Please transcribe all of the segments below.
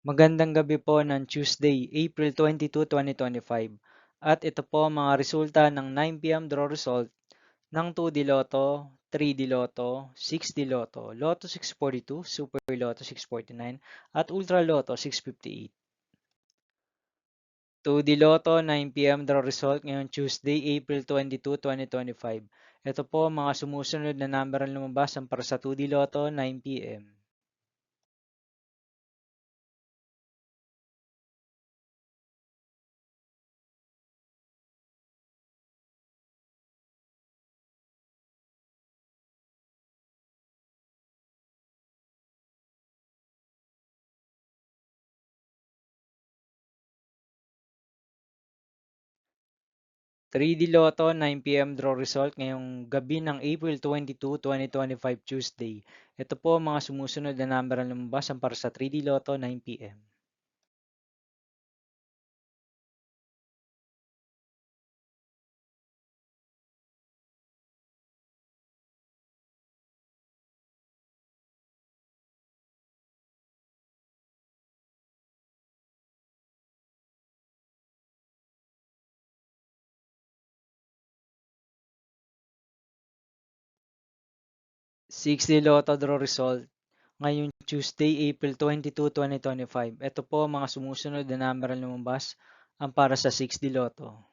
Magandang gabi po ng Tuesday, April 22, 2025. At ito po ang mga resulta ng 9 p.m. draw result ng 2D Lotto, 3D Lotto, 6D Lotto, Lotto 642, Super Lotto 649, at Ultra Lotto 658. 2D Lotto 9 p.m. draw result ngayong Tuesday, April 22, 2025. Ito po ang mga sumusunod na number ang lumabas para sa 2D Lotto 9 p.m. 3D Lotto 9 p.m. draw result ngayong gabi ng April 22, 2025 Tuesday. Ito po ang mga sumusunod na number ang lumabas para sa 3D Lotto 9 p.m. 6D Lotto draw result ngayong Tuesday, April 22, 2025. Ito po ang mga sumusunod na number ang lumabas para sa 6D Lotto.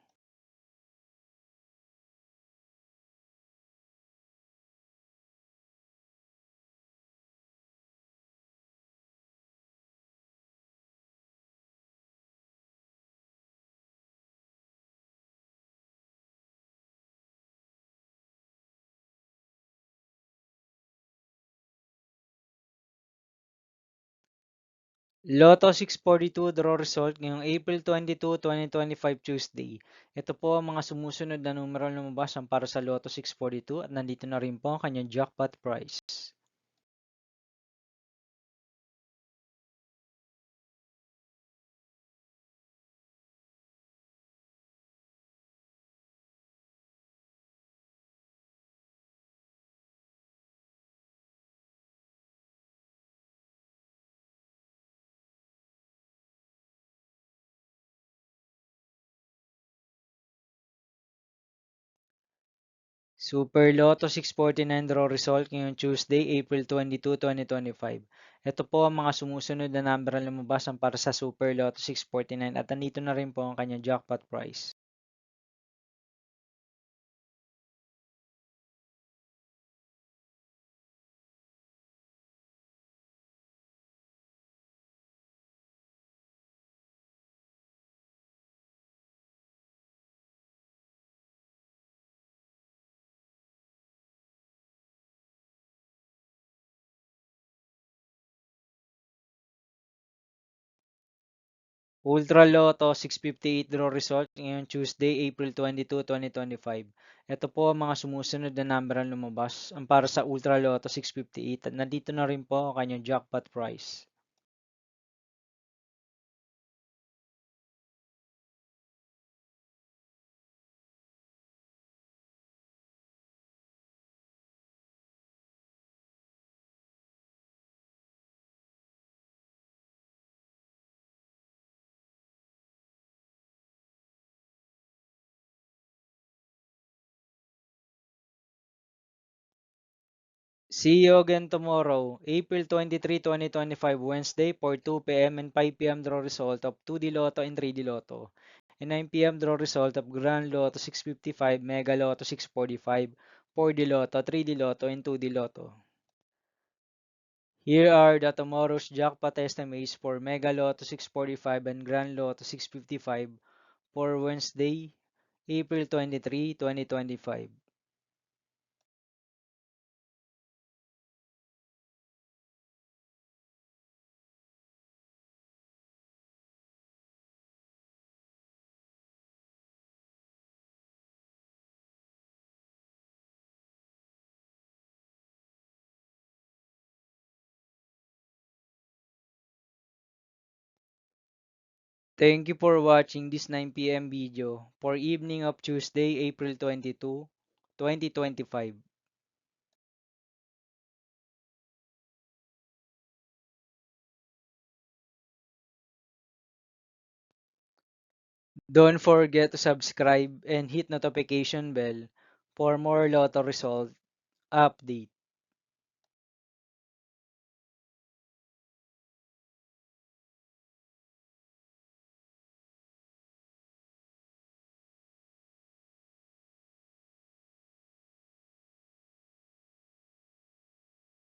'Lotto 642 draw result ngayong April 22, 2025 Tuesday. Ito po ang mga sumusunod na numero ang lumabas para sa Lotto 642 at nandito na rin po ang kanyang jackpot price. Super Lotto 649 draw result ngayong Tuesday, April 22, 2025. Ito po ang mga sumusunod na number ang lumabas para sa Super Lotto 649 at nandito na rin po ang kanyang jackpot price. Ultra Lotto 658 draw result ngayong Tuesday, April 22, 2025. Ito po ang mga sumusunod na number ang lumabas para sa Ultra Lotto 658 at nandito na rin po ang kanyang jackpot price. See you again tomorrow, April 23, 2025, Wednesday for 2 p.m. and 5 p.m. draw result of 2D Lotto and 3D Lotto. And 9 p.m. draw result of Grand Lotto 655, Mega Lotto 645, 4D Lotto, 3D Lotto, and 2D Lotto. Here are the tomorrow's jackpot estimates for Mega Lotto 645 and Grand Lotto 655 for Wednesday, April 23, 2025. Thank you for watching this 9 p.m. video for evening of Tuesday, April 22, 2025. Don't forget to subscribe and hit notification bell for more Lotto result update.